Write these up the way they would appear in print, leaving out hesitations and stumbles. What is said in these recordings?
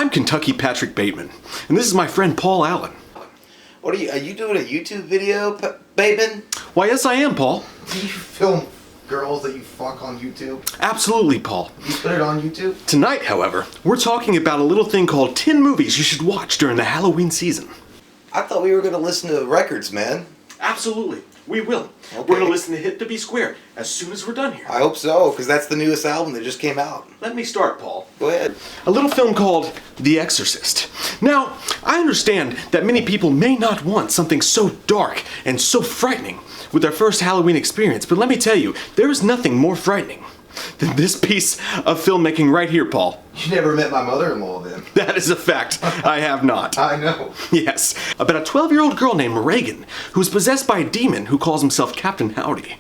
I'm Kentucky Patrick Bateman, and this is my friend Paul Allen. What are you doing a YouTube video, Bateman? Why, yes I am, Paul. Do you film girls that you fuck on YouTube? Absolutely, Paul. You put it on YouTube? Tonight, however, we're talking about a little thing called 10 movies you should watch during the Halloween season. I thought we were going to listen to records, man. Absolutely. We will. Okay. We're going to listen to Hit to Be Square as soon as we're done here. I hope so, because that's the newest album that just came out. Let me start, Paul. Go ahead. A little film called The Exorcist. Now, I understand that many people may not want something so dark and so frightening with their first Halloween experience, but let me tell you, there is nothing more frightening than this piece of filmmaking right here, Paul. You never met my mother-in-law then. That is a fact. I have not. I know. Yes, about a 12-year-old girl named Reagan who's possessed by a demon who calls himself Captain Howdy.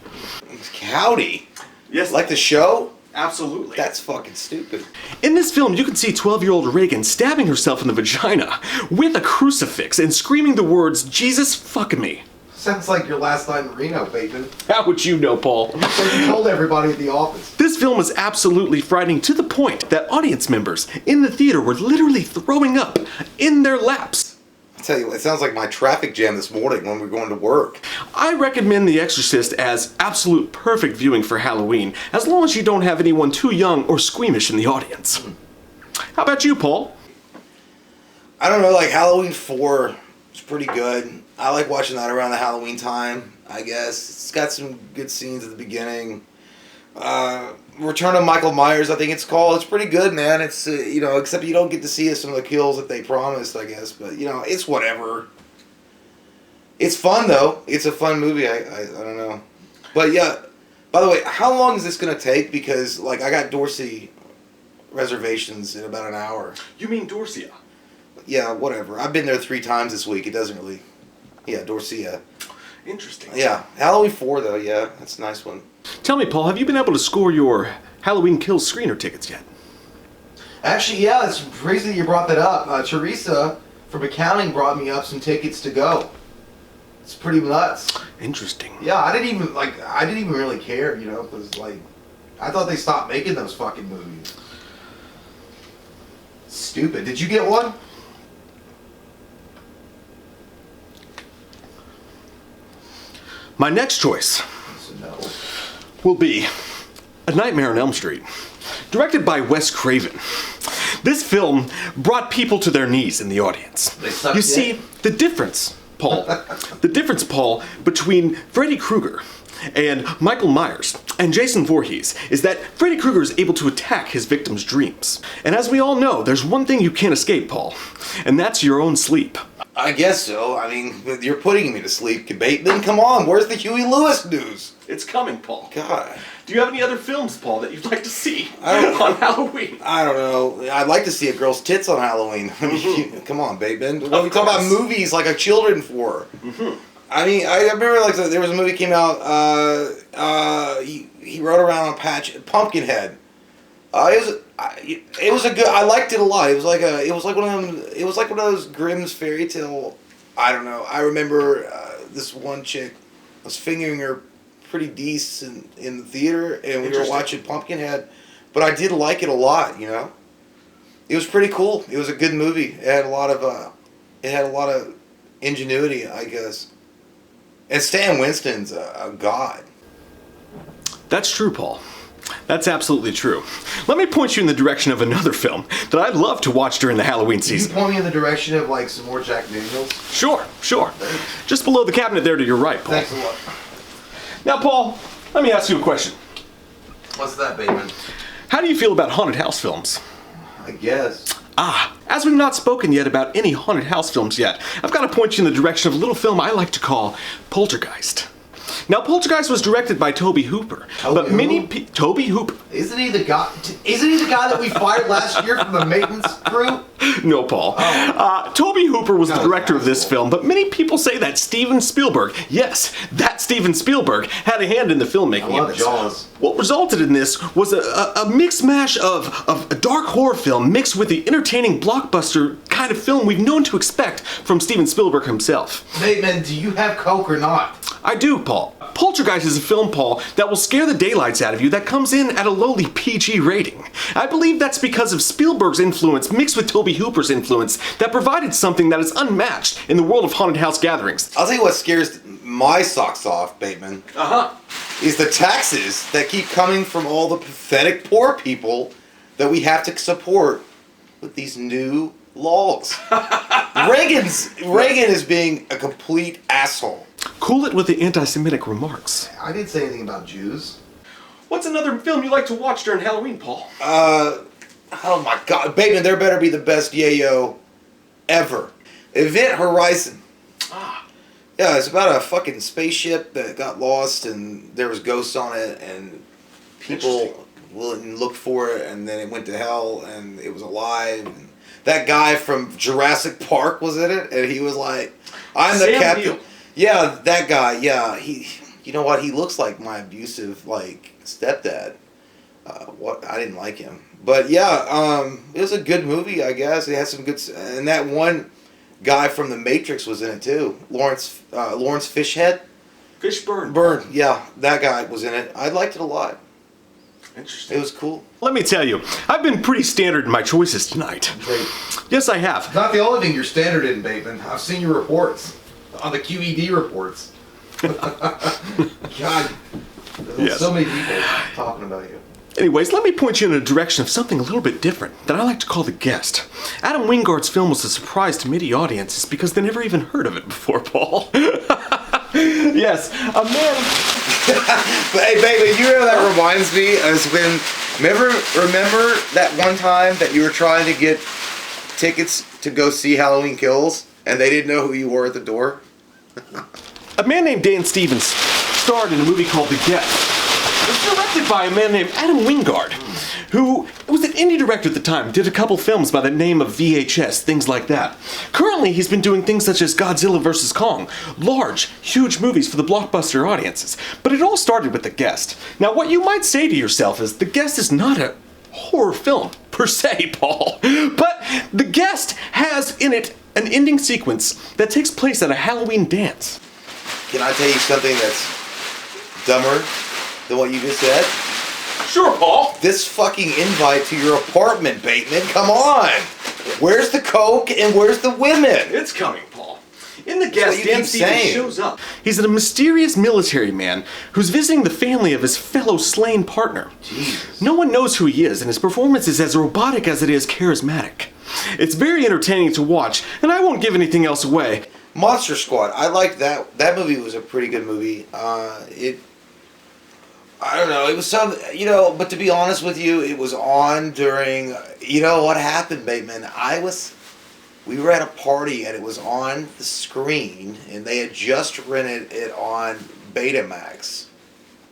Howdy? Yes. Like the show? Absolutely. That's fucking stupid. In this film, you can see 12-year-old Reagan stabbing herself in the vagina with a crucifix and screaming the words, "Jesus fuck me." Sounds like your last night in Reno, Bateman. How would you know, Paul? So you told everybody at the office. This film is absolutely frightening to the point that audience members in the theater were literally throwing up in their laps. I'll tell you what, it sounds like my traffic jam this morning when we're going to work. I recommend The Exorcist as absolute perfect viewing for Halloween, as long as you don't have anyone too young or squeamish in the audience. How about you, Paul? I don't know, like Halloween 4 is pretty good. I like watching that around the Halloween time, I guess. It's got some good scenes at the beginning. Return of Michael Myers, I think it's called. It's pretty good, man. It's, except you don't get to see some of the kills that they promised, I guess. But, it's whatever. It's fun, though. It's a fun movie. I don't know. But, yeah. By the way, how long is this going to take? Because, I got Dorsey reservations in about an hour. You mean Dorsia? Yeah, whatever. I've been there 3 times this week. It doesn't really... Yeah, Dorsia. Interesting. Yeah. Halloween 4, though. Yeah, that's a nice one. Tell me, Paul, have you been able to score your Halloween Kills screener tickets yet? Actually, yeah, it's crazy that you brought that up. Teresa from accounting brought me up some tickets to go. It's pretty nuts. Interesting. Yeah, I didn't even really care, because, I thought they stopped making those fucking movies. Stupid. Did you get one? My next choice No. will be A Nightmare on Elm Street, directed by Wes Craven. This film brought people to their knees in the audience. You see, the difference, Paul, between Freddy Krueger and Michael Myers and Jason Voorhees is that Freddy Krueger is able to attack his victims' dreams. And as we all know, there's one thing you can't escape, Paul, and that's your own sleep. I guess so. I mean, you're putting me to sleep, Bateman. Come on, where's the Huey Lewis news? It's coming, Paul. God. Do you have any other films, Paul, that you'd like to see on Halloween? I don't know. I'd like to see a girl's tits on Halloween. Come on, Bateman. When we talk about movies like a children for. I mean, I remember there was a movie came out. He rode around on a patch, Pumpkinhead. It was a good. I liked it a lot. It was like one of those Grimm's fairy tale. I don't know. I remember this one chick was fingering her pretty decent in the theater, and we were watching Pumpkinhead. But I did like it a lot. It was pretty cool. It was a good movie. It had a lot of ingenuity, I guess. And Stan Winston's a god. That's true, Paul. That's absolutely true. Let me point you in the direction of another film that I'd love to watch during the Halloween season. Can you point me in the direction of some more Jack Daniels? Sure. Just below the cabinet there to your right, Paul. Thanks a lot. Now, Paul, let me ask you a question. What's that, Bateman? How do you feel about haunted house films? I guess. As we've not spoken yet about any haunted house films yet, I've got to point you in the direction of a little film I like to call Poltergeist. Now, Poltergeist was directed by Tobe Hooper, but Tobe Hooper. Isn't he the guy that we fired last year from the maintenance crew? No, Paul. Tobe Hooper was the director of this film, but many people say that Steven Spielberg, yes, that Steven Spielberg, had a hand in the filmmaking of this. Jaws. What resulted in this was a mix mash of a dark horror film mixed with the entertaining blockbuster kind of film we've known to expect from Steven Spielberg himself. Bateman, do you have Coke or not? I do, Paul. Poltergeist is a film, Paul, that will scare the daylights out of you that comes in at a lowly PG rating. I believe that's because of Spielberg's influence mixed with Tobe Hooper's influence that provided something that is unmatched in the world of haunted house gatherings. I'll tell you what scares my socks off, Bateman. Is the taxes that keep coming from all the pathetic poor people that we have to support with these new laws. Reagan is being a complete asshole. Cool it with the anti-Semitic remarks. I didn't say anything about Jews. What's another film you like to watch during Halloween, Paul? Oh my God, Bateman, there better be the best yayo ever. Event Horizon. Yeah, it's about a fucking spaceship that got lost and there was ghosts on it and people wouldn't look for it and then it went to hell and it was alive. And that guy from Jurassic Park was in it and he was like, I'm the captain. Neill. Yeah, that guy, yeah. You know what? He looks like my abusive, stepdad. I didn't like him. But yeah, it was a good movie, I guess. It had some good, and that one guy from The Matrix was in it too. Lawrence Fishhead? Fishburne. Burn, yeah. That guy was in it. I liked it a lot. Interesting. It was cool. Let me tell you, I've been pretty standard in my choices tonight. Great. Yes, I have. Not the only thing you're standard in, Bateman. I've seen your reports. On the QED reports. God. There's so many people talking about you. Anyways, let me point you in a direction of something a little bit different that I like to call The Guest. Adam Wingard's film was a surprise to many audiences because they never even heard of it before, Paul. Yes, a man... But hey, baby, you know what that reminds me is when... Remember that one time that you were trying to get tickets to go see Halloween Kills and they didn't know who you were at the door? A man named Dan Stevens starred in a movie called The Guest. It was directed by a man named Adam Wingard, who was an indie director at the time, did a couple films by the name of VHS, things like that. Currently, he's been doing things such as Godzilla vs. Kong, large, huge movies for the blockbuster audiences. But it all started with The Guest. Now, what you might say to yourself is, The Guest is not a horror film, per se, Paul. But The Guest has in it an ending sequence that takes place at a Halloween dance. Can I tell you something that's dumber than what you just said? Sure, Paul. This fucking invite to your apartment, Bateman. Come on. Where's the coke and where's the women? It's coming, Paul. In The Guest, Dan Stevens shows up. He's a mysterious military man who's visiting the family of his fellow slain partner. Jesus. No one knows who he is, and his performance is as robotic as it is charismatic. It's very entertaining to watch, and I won't give anything else away. Monster Squad. I liked that. That movie was a pretty good movie. I don't know. It was some, but to be honest with you, it was on during, what happened, Bateman? We were at a party and it was on the screen and they had just rented it on Betamax.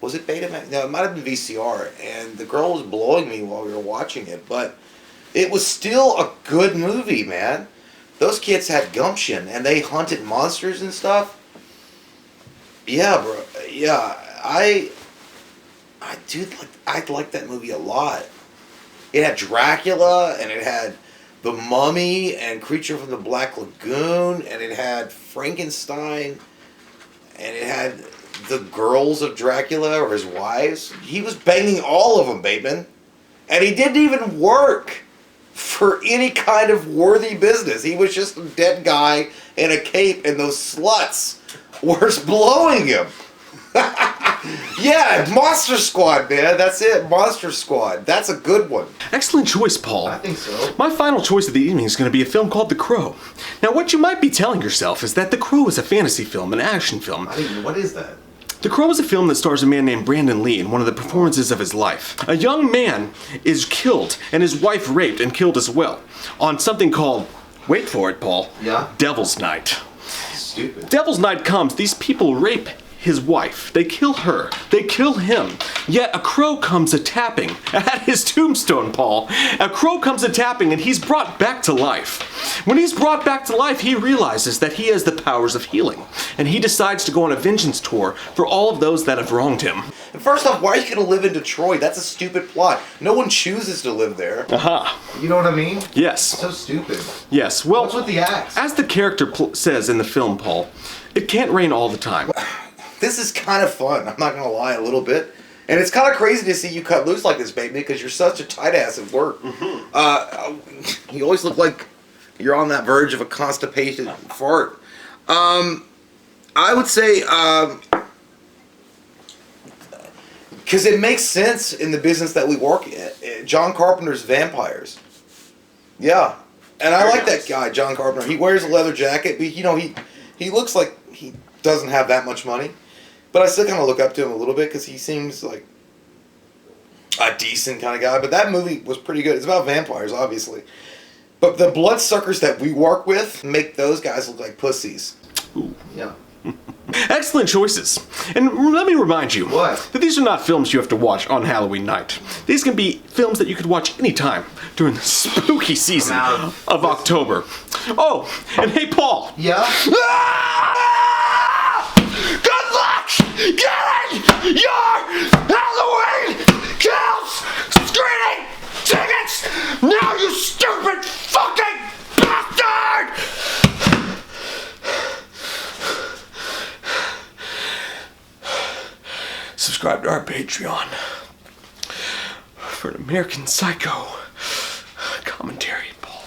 Was it Betamax? No, it might have been VCR. And the girl was blowing me while we were watching it, but it was still a good movie, man. Those kids had gumption and they hunted monsters and stuff. Yeah, bro. Yeah, I liked that movie a lot. It had Dracula and it had The Mummy and Creature from the Black Lagoon and it had Frankenstein and it had the girls of Dracula or his wives. He was banging all of them, Bateman. And he didn't even work for any kind of worthy business. He was just a dead guy in a cape and those sluts were blowing him. Yeah, Monster Squad, man. That's it. Monster Squad. That's a good one. Excellent choice, Paul. I think so. My final choice of the evening is going to be a film called The Crow. Now, what you might be telling yourself is that The Crow is a fantasy film, an action film. What is that? The Crow is a film that stars a man named Brandon Lee in one of the performances of his life. A young man is killed and his wife raped and killed as well on something called, wait for it, Paul, Devil's Night. Stupid. Devil's Night comes, these people rape his wife. They kill her. They kill him. Yet a crow comes a-tapping at his tombstone, Paul. A crow comes a-tapping and he's brought back to life. When he's brought back to life, he realizes that he has the powers of healing. And he decides to go on a vengeance tour for all of those that have wronged him. First off, why are you going to live in Detroit? That's a stupid plot. No one chooses to live there. You know what I mean? Yes. So stupid. Yes. Well, what's with the axe? As the character says in the film, Paul, it can't rain all the time. this is kind of fun. I'm not gonna lie, a little bit. And it's kind of crazy to see you cut loose like this, baby, because you're such a tight ass at work. You always look like you're on that verge of a constipated fart. I would say, because it makes sense in the business that we work in. John Carpenter's vampires. Yeah. And I like that guy, John Carpenter. He wears a leather jacket, but he looks like he doesn't have that much money. But I still kind of look up to him a little bit because he seems like a decent kind of guy. But that movie was pretty good. It's about vampires, obviously. But the bloodsuckers that we work with make those guys look like pussies. Ooh. Yeah. Excellent choices. And let me remind you What? that these are not films you have to watch on Halloween night. These can be films that you could watch anytime during the spooky season of October. Oh, and hey, Paul. Yeah? Good luck getting your Halloween Kills screening tickets now, you stupid fucking bastard! Subscribe to our Patreon for an American Psycho commentary, Paul.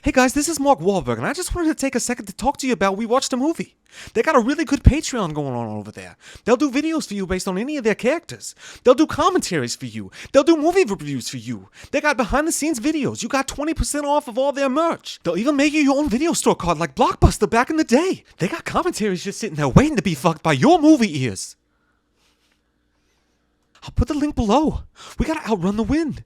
Hey guys, this is Mark Wahlberg, and I just wanted to take a second to talk to you about We Watched a Movie. They got a really good Patreon going on over there. They'll do videos for you based on any of their characters. They'll do commentaries for you. They'll do movie reviews for you. They got behind-the-scenes videos. You got 20% off of all their merch. They'll even make you your own video store card like Blockbuster back in the day. They got commentaries just sitting there waiting to be fucked by your movie ears. I'll put the link below. We gotta outrun the wind.